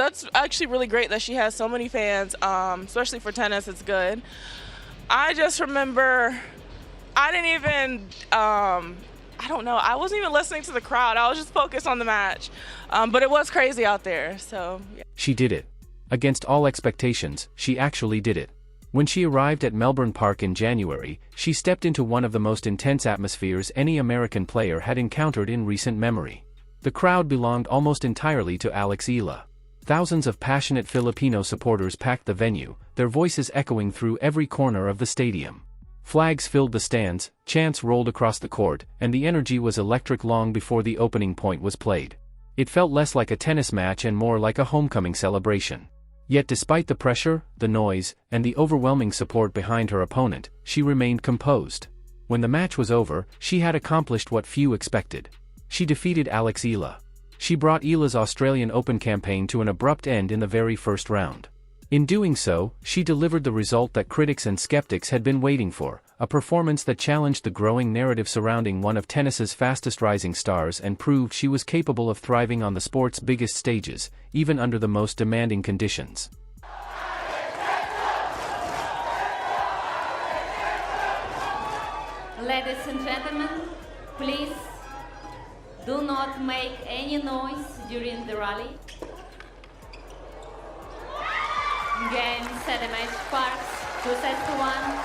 that's actually really great that she has so many fans, especially for tennis. It's good. I just remember I didn't even, I don't know, I wasn't even listening to the crowd. I was just focused on the match. But it was crazy out there, so yeah. She did it. Against all expectations, she actually did it. When she arrived at Melbourne Park in January, she stepped into one of the most intense atmospheres any American player had encountered in recent memory. The crowd belonged almost entirely to Alex Eala. Thousands of passionate Filipino supporters packed the venue, their voices echoing through every corner of the stadium. Flags filled the stands, chants rolled across the court, and the energy was electric long before the opening point was played. It felt less like a tennis match and more like a homecoming celebration. Yet despite the pressure, the noise, and the overwhelming support behind her opponent, she remained composed. When the match was over, she had accomplished what few expected. She defeated Alex Eala. She brought Eala's Australian Open campaign to an abrupt end in the very first round. In doing so, she delivered the result that critics and skeptics had been waiting for, a performance that challenged the growing narrative surrounding one of tennis's fastest rising stars and proved she was capable of thriving on the sport's biggest stages, even under the most demanding conditions. Ladies and gentlemen, please do not make any noise during the rally. Game, set a match, Parks, 2-1.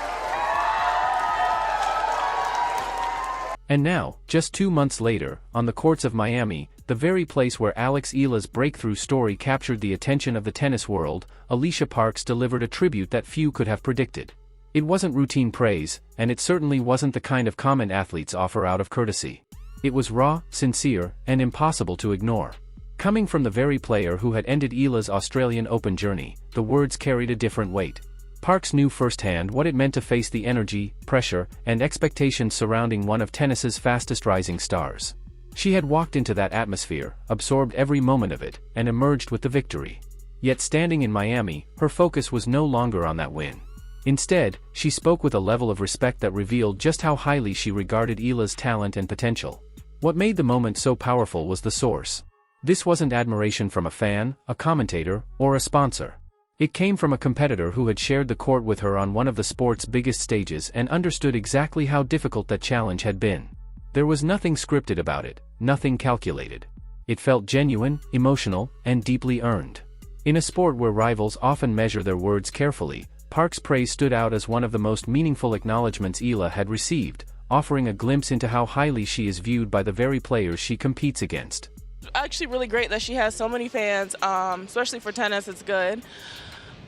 And now, just 2 months later, on the courts of Miami, the very place where Alex Eala's breakthrough story captured the attention of the tennis world, Alycia Parks delivered a tribute that few could have predicted. It wasn't routine praise, and it certainly wasn't the kind of comment athletes offer out of courtesy. It was raw, sincere, and impossible to ignore. Coming from the very player who had ended Eala's Australian Open journey, the words carried a different weight. Parks knew firsthand what it meant to face the energy, pressure, and expectations surrounding one of tennis's fastest rising stars. She had walked into that atmosphere, absorbed every moment of it, and emerged with the victory. Yet standing in Miami, her focus was no longer on that win. Instead, she spoke with a level of respect that revealed just how highly she regarded Eala's talent and potential. What made the moment so powerful was the source. This wasn't admiration from a fan, a commentator, or a sponsor. It came from a competitor who had shared the court with her on one of the sport's biggest stages and understood exactly how difficult that challenge had been. There was nothing scripted about it, nothing calculated. It felt genuine, emotional, and deeply earned. In a sport where rivals often measure their words carefully, Parks' praise stood out as one of the most meaningful acknowledgments Eala had received, offering a glimpse into how highly she is viewed by the very players she competes against. Actually really great that she has so many fans, especially for tennis. It's good.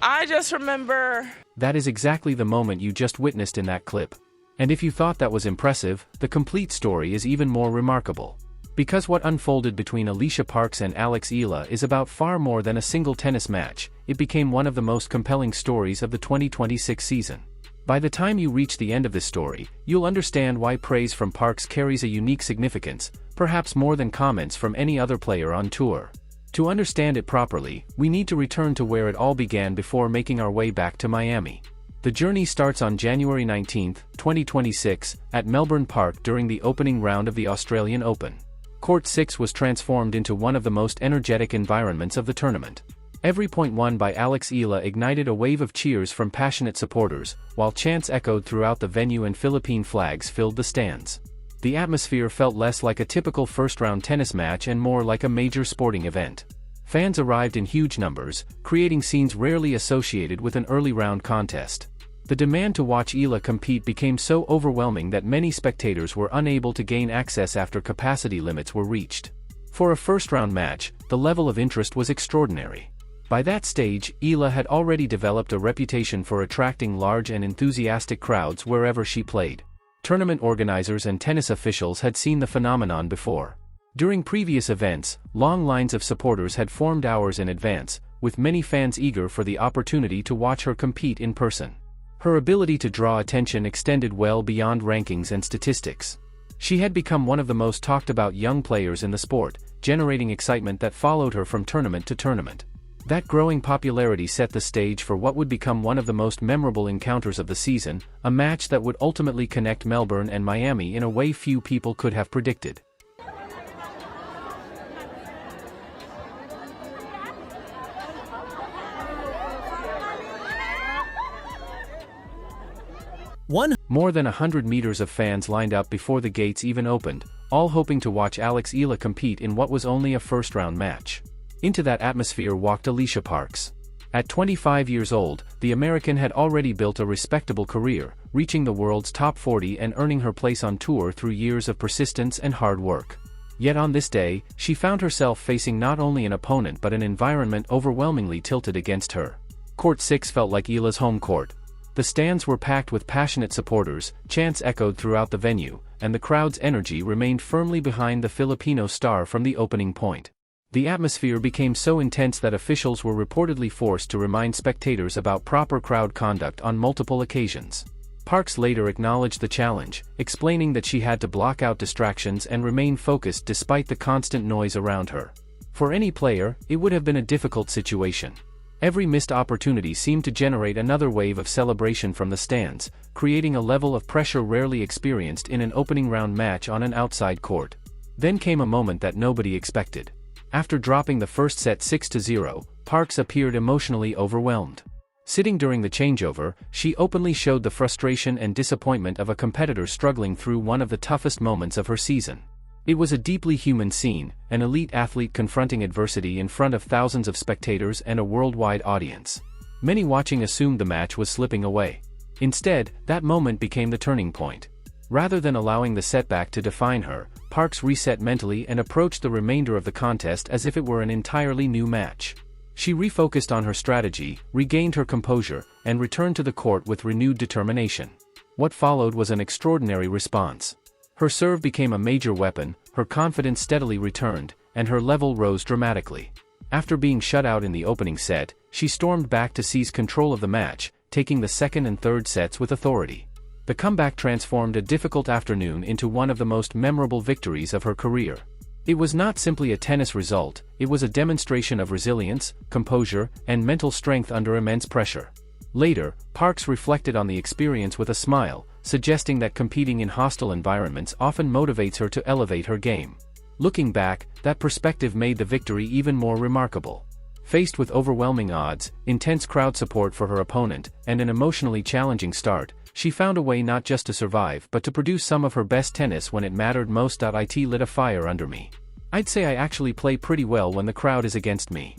I just remember... That is exactly the moment you just witnessed in that clip. And if you thought that was impressive, the complete story is even more remarkable. Because what unfolded between Alycia Parks and Alex Eala is about far more than a single tennis match, it became one of the most compelling stories of the 2026 season. By the time you reach the end of this story, you'll understand why praise from Parks carries a unique significance, perhaps more than comments from any other player on tour. To understand it properly, we need to return to where it all began before making our way back to Miami. The journey starts on January 19, 2026, at Melbourne Park during the opening round of the Australian Open. Court 6 was transformed into one of the most energetic environments of the tournament. Every point won by Alex Eala ignited a wave of cheers from passionate supporters, while chants echoed throughout the venue and Philippine flags filled the stands. The atmosphere felt less like a typical first-round tennis match and more like a major sporting event. Fans arrived in huge numbers, creating scenes rarely associated with an early-round contest. The demand to watch Eala compete became so overwhelming that many spectators were unable to gain access after capacity limits were reached. For a first-round match, the level of interest was extraordinary. By that stage, Eala had already developed a reputation for attracting large and enthusiastic crowds wherever she played. Tournament organizers and tennis officials had seen the phenomenon before. During previous events, long lines of supporters had formed hours in advance, with many fans eager for the opportunity to watch her compete in person. Her ability to draw attention extended well beyond rankings and statistics. She had become one of the most talked about young players in the sport, generating excitement that followed her from tournament to tournament. That growing popularity set the stage for what would become one of the most memorable encounters of the season, a match that would ultimately connect Melbourne and Miami in a way few people could have predicted. More than 100 meters of fans lined up before the gates even opened, all hoping to watch Alex Eala compete in what was only a first-round match. Into that atmosphere walked Alycia Parks. At 25 years old, the American had already built a respectable career, reaching the world's top 40 and earning her place on tour through years of persistence and hard work. Yet on this day, she found herself facing not only an opponent but an environment overwhelmingly tilted against her. Court 6 felt like Eala's home court. The stands were packed with passionate supporters, chants echoed throughout the venue, and the crowd's energy remained firmly behind the Filipino star from the opening point. The atmosphere became so intense that officials were reportedly forced to remind spectators about proper crowd conduct on multiple occasions. Parks later acknowledged the challenge, explaining that she had to block out distractions and remain focused despite the constant noise around her. For any player, it would have been a difficult situation. Every missed opportunity seemed to generate another wave of celebration from the stands, creating a level of pressure rarely experienced in an opening round match on an outside court. Then came a moment that nobody expected. After dropping the first set 6-0, Parks appeared emotionally overwhelmed. Sitting during the changeover, she openly showed the frustration and disappointment of a competitor struggling through one of the toughest moments of her season. It was a deeply human scene, an elite athlete confronting adversity in front of thousands of spectators and a worldwide audience. Many watching assumed the match was slipping away. Instead, that moment became the turning point. Rather than allowing the setback to define her, Parks reset mentally and approached the remainder of the contest as if it were an entirely new match. She refocused on her strategy, regained her composure, and returned to the court with renewed determination. What followed was an extraordinary response. Her serve became a major weapon, her confidence steadily returned, and her level rose dramatically. After being shut out in the opening set, she stormed back to seize control of the match, taking the second and third sets with authority. The comeback transformed a difficult afternoon into one of the most memorable victories of her career. It was not simply a tennis result, it was a demonstration of resilience, composure, and mental strength under immense pressure. Later, Parks reflected on the experience with a smile, suggesting that competing in hostile environments often motivates her to elevate her game. Looking back, that perspective made the victory even more remarkable. Faced with overwhelming odds, intense crowd support for her opponent, and an emotionally challenging start, she found a way not just to survive but to produce some of her best tennis when it mattered most. It lit a fire under me. I'd say I actually play pretty well when the crowd is against me.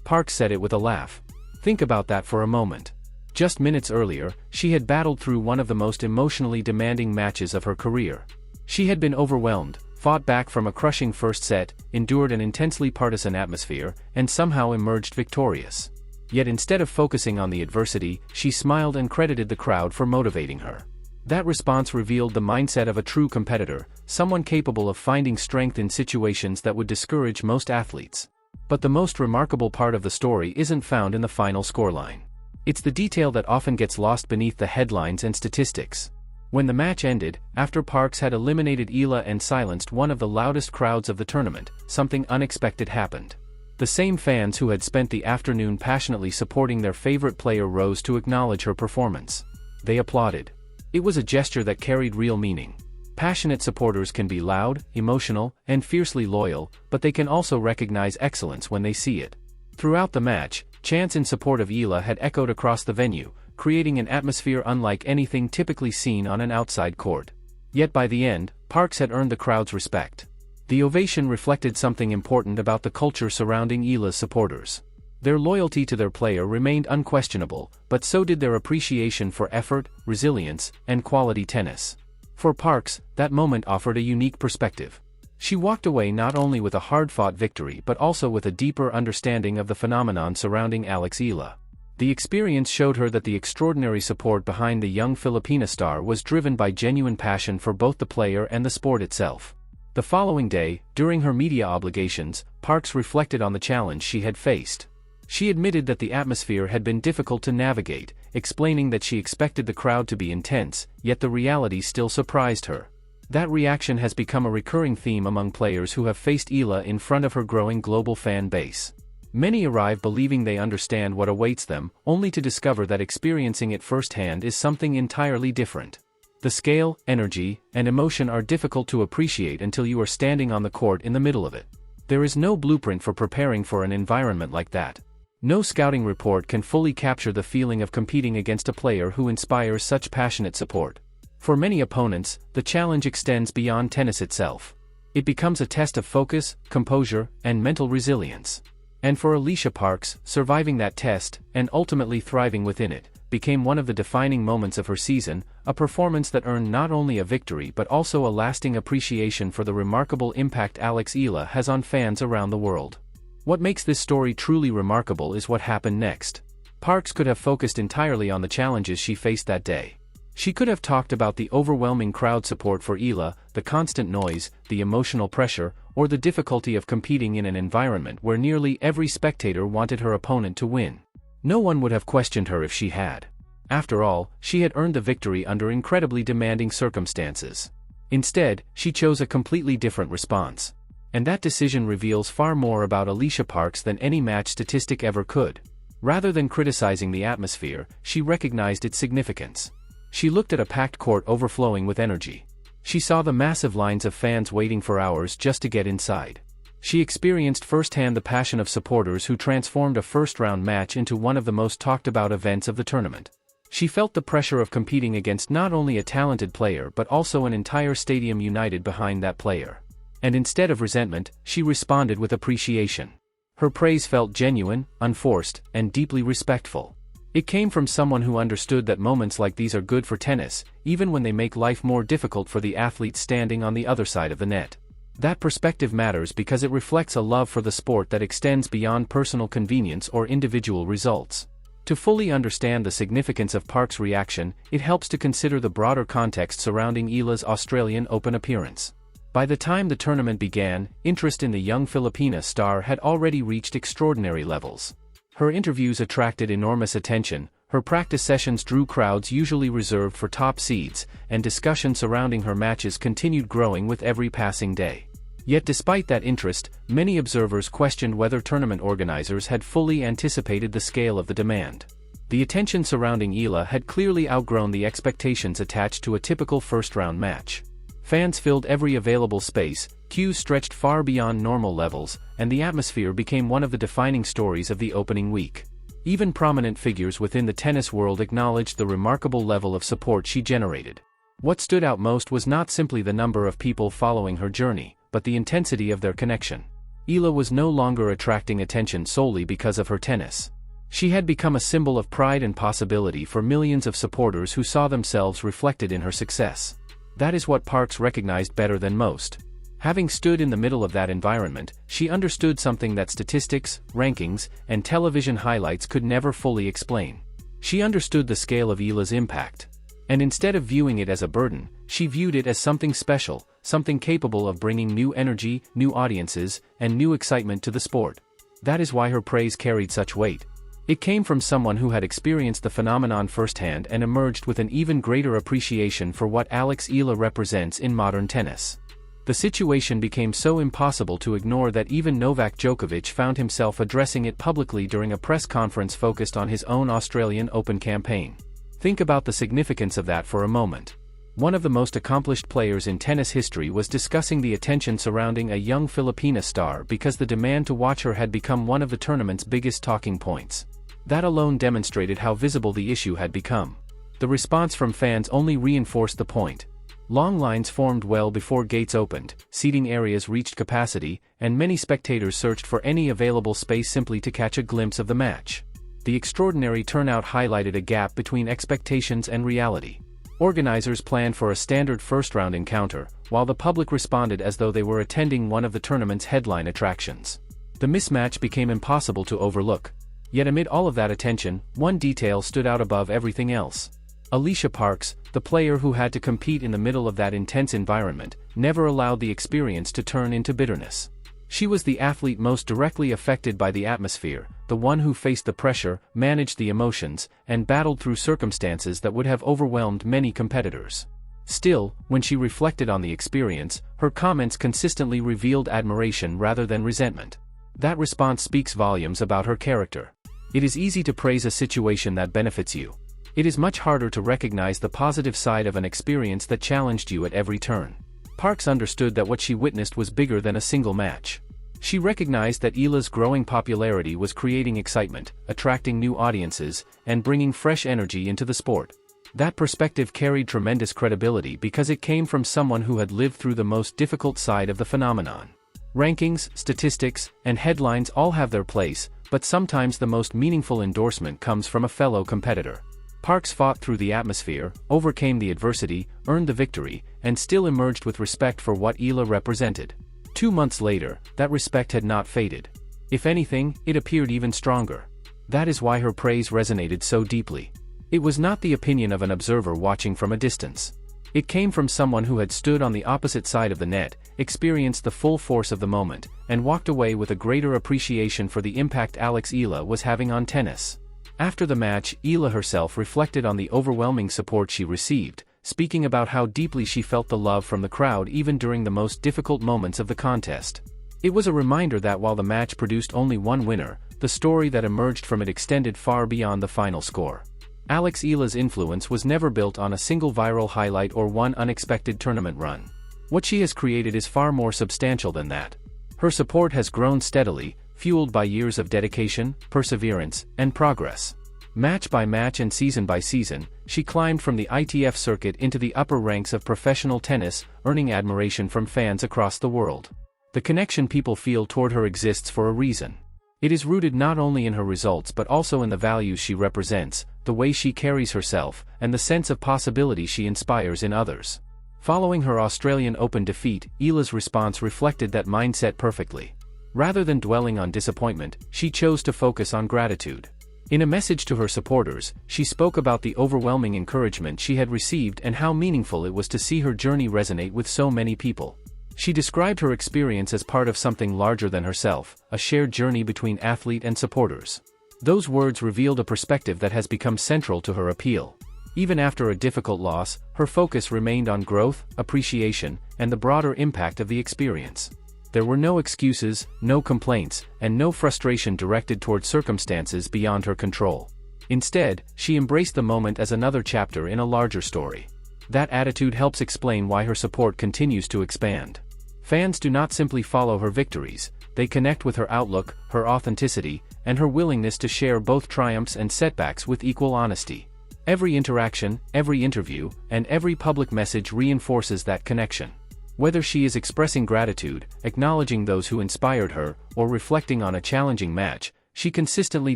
Parks said it with a laugh. Think about that for a moment. Just minutes earlier, she had battled through one of the most emotionally demanding matches of her career. She had been overwhelmed, fought back from a crushing first set, endured an intensely partisan atmosphere, and somehow emerged victorious. Yet instead of focusing on the adversity, she smiled and credited the crowd for motivating her. That response revealed the mindset of a true competitor, someone capable of finding strength in situations that would discourage most athletes. But the most remarkable part of the story isn't found in the final scoreline. It's the detail that often gets lost beneath the headlines and statistics. When the match ended, after Parks had eliminated Eala and silenced one of the loudest crowds of the tournament, something unexpected happened. The same fans who had spent the afternoon passionately supporting their favorite player rose to acknowledge her performance. They applauded. It was a gesture that carried real meaning. Passionate supporters can be loud, emotional, and fiercely loyal, but they can also recognize excellence when they see it. Throughout the match, chants in support of Eala had echoed across the venue, creating an atmosphere unlike anything typically seen on an outside court. Yet by the end, Parks had earned the crowd's respect. The ovation reflected something important about the culture surrounding Eala's supporters. Their loyalty to their player remained unquestionable, but so did their appreciation for effort, resilience, and quality tennis. For Parks, that moment offered a unique perspective. She walked away not only with a hard-fought victory but also with a deeper understanding of the phenomenon surrounding Alex Eala. The experience showed her that the extraordinary support behind the young Filipina star was driven by genuine passion for both the player and the sport itself. The following day, during her media obligations, Parks reflected on the challenge she had faced. She admitted that the atmosphere had been difficult to navigate, explaining that she expected the crowd to be intense, yet the reality still surprised her. That reaction has become a recurring theme among players who have faced Eala in front of her growing global fan base. Many arrive believing they understand what awaits them, only to discover that experiencing it firsthand is something entirely different. The scale, energy, and emotion are difficult to appreciate until you are standing on the court in the middle of it. There is no blueprint for preparing for an environment like that. No scouting report can fully capture the feeling of competing against a player who inspires such passionate support. For many opponents, the challenge extends beyond tennis itself. It becomes a test of focus, composure, and mental resilience. And for Alycia Parks, surviving that test, and ultimately thriving within it, became one of the defining moments of her season, a performance that earned not only a victory but also a lasting appreciation for the remarkable impact Alex Eala has on fans around the world. What makes this story truly remarkable is what happened next. Parks could have focused entirely on the challenges she faced that day. She could have talked about the overwhelming crowd support for Eala, the constant noise, the emotional pressure, or the difficulty of competing in an environment where nearly every spectator wanted her opponent to win. No one would have questioned her if she had. After all, she had earned the victory under incredibly demanding circumstances. Instead, she chose a completely different response. And that decision reveals far more about Alycia Parks than any match statistic ever could. Rather than criticizing the atmosphere, she recognized its significance. She looked at a packed court overflowing with energy. She saw the massive lines of fans waiting for hours just to get inside. She experienced firsthand the passion of supporters who transformed a first-round match into one of the most talked-about events of the tournament. She felt the pressure of competing against not only a talented player but also an entire stadium united behind that player. And instead of resentment, she responded with appreciation. Her praise felt genuine, unforced, and deeply respectful. It came from someone who understood that moments like these are good for tennis, even when they make life more difficult for the athlete standing on the other side of the net. That perspective matters because it reflects a love for the sport that extends beyond personal convenience or individual results. To fully understand the significance of Parks' reaction, it helps to consider the broader context surrounding Eala's Australian Open appearance. By the time the tournament began, interest in the young Filipina star had already reached extraordinary levels. Her interviews attracted enormous attention, her practice sessions drew crowds usually reserved for top seeds, and discussion surrounding her matches continued growing with every passing day. Yet despite that interest, many observers questioned whether tournament organizers had fully anticipated the scale of the demand. The attention surrounding Eala had clearly outgrown the expectations attached to a typical first-round match. Fans filled every available space, queues stretched far beyond normal levels, and the atmosphere became one of the defining stories of the opening week. Even prominent figures within the tennis world acknowledged the remarkable level of support she generated. What stood out most was not simply the number of people following her journey, but the intensity of their connection. Eala was no longer attracting attention solely because of her tennis. She had become a symbol of pride and possibility for millions of supporters who saw themselves reflected in her success. That is what Parks recognized better than most. Having stood in the middle of that environment, she understood something that statistics, rankings, and television highlights could never fully explain. She understood the scale of Eala's impact. And instead of viewing it as a burden, she viewed it as something special, something capable of bringing new energy, new audiences, and new excitement to the sport. That is why her praise carried such weight. It came from someone who had experienced the phenomenon firsthand and emerged with an even greater appreciation for what Alex Eala represents in modern tennis. The situation became so impossible to ignore that even Novak Djokovic found himself addressing it publicly during a press conference focused on his own Australian Open campaign. Think about the significance of that for a moment. One of the most accomplished players in tennis history was discussing the attention surrounding a young Filipina star because the demand to watch her had become one of the tournament's biggest talking points. That alone demonstrated how visible the issue had become. The response from fans only reinforced the point. Long lines formed well before gates opened, seating areas reached capacity, and many spectators searched for any available space simply to catch a glimpse of the match. The extraordinary turnout highlighted a gap between expectations and reality. Organizers planned for a standard first-round encounter, while the public responded as though they were attending one of the tournament's headline attractions. The mismatch became impossible to overlook. Yet amid all of that attention, one detail stood out above everything else. Alycia Parks, the player who had to compete in the middle of that intense environment, never allowed the experience to turn into bitterness. She was the athlete most directly affected by the atmosphere, the one who faced the pressure, managed the emotions, and battled through circumstances that would have overwhelmed many competitors. Still, when she reflected on the experience, her comments consistently revealed admiration rather than resentment. That response speaks volumes about her character. It is easy to praise a situation that benefits you. It is much harder to recognize the positive side of an experience that challenged you at every turn. Parks understood that what she witnessed was bigger than a single match. She recognized that Eala's growing popularity was creating excitement, attracting new audiences, and bringing fresh energy into the sport. That perspective carried tremendous credibility because it came from someone who had lived through the most difficult side of the phenomenon. Rankings, statistics, and headlines all have their place, but sometimes the most meaningful endorsement comes from a fellow competitor. Parks fought through the atmosphere, overcame the adversity, earned the victory, and still emerged with respect for what Eala represented. 2 months later, that respect had not faded. If anything, it appeared even stronger. That is why her praise resonated so deeply. It was not the opinion of an observer watching from a distance. It came from someone who had stood on the opposite side of the net, experienced the full force of the moment, and walked away with a greater appreciation for the impact Alex Eala was having on tennis. After the match, Eala herself reflected on the overwhelming support she received, speaking about how deeply she felt the love from the crowd even during the most difficult moments of the contest. It was a reminder that while the match produced only one winner, the story that emerged from it extended far beyond the final score. Alex Eala's influence was never built on a single viral highlight or one unexpected tournament run. What she has created is far more substantial than that. Her support has grown steadily, fueled by years of dedication, perseverance, and progress. Match by match and season by season, she climbed from the ITF circuit into the upper ranks of professional tennis, earning admiration from fans across the world. The connection people feel toward her exists for a reason. It is rooted not only in her results but also in the values she represents, the way she carries herself, and the sense of possibility she inspires in others. Following her Australian Open defeat, Eala's response reflected that mindset perfectly. Rather than dwelling on disappointment, she chose to focus on gratitude. In a message to her supporters, she spoke about the overwhelming encouragement she had received and how meaningful it was to see her journey resonate with so many people. She described her experience as part of something larger than herself, a shared journey between athlete and supporters. Those words revealed a perspective that has become central to her appeal. Even after a difficult loss, her focus remained on growth, appreciation, and the broader impact of the experience. There were no excuses, no complaints, and no frustration directed toward circumstances beyond her control. Instead, she embraced the moment as another chapter in a larger story. That attitude helps explain why her support continues to expand. Fans do not simply follow her victories, they connect with her outlook, her authenticity, and her willingness to share both triumphs and setbacks with equal honesty. Every interaction, every interview, and every public message reinforces that connection. Whether she is expressing gratitude, acknowledging those who inspired her, or reflecting on a challenging match, she consistently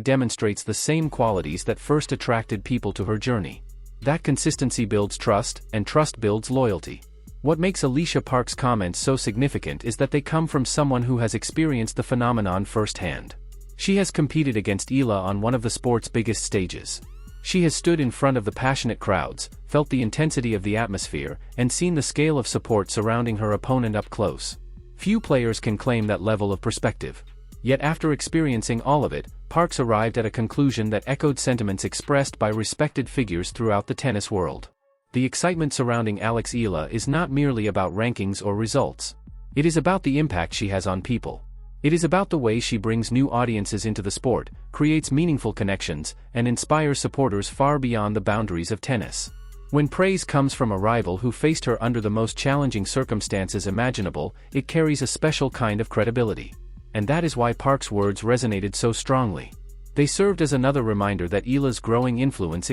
demonstrates the same qualities that first attracted people to her journey. That consistency builds trust, and trust builds loyalty. What makes Alycia Parks' comments so significant is that they come from someone who has experienced the phenomenon firsthand. She has competed against Eala on one of the sport's biggest stages. She has stood in front of the passionate crowds, felt the intensity of the atmosphere, and seen the scale of support surrounding her opponent up close. Few players can claim that level of perspective. Yet after experiencing all of it, Parks arrived at a conclusion that echoed sentiments expressed by respected figures throughout the tennis world. The excitement surrounding Alex Eala is not merely about rankings or results. It is about the impact she has on people. It is about the way she brings new audiences into the sport, creates meaningful connections, and inspires supporters far beyond the boundaries of tennis. When praise comes from a rival who faced her under the most challenging circumstances imaginable, it carries a special kind of credibility. And that is why Parks' words resonated so strongly. They served as another reminder that Eala's growing influence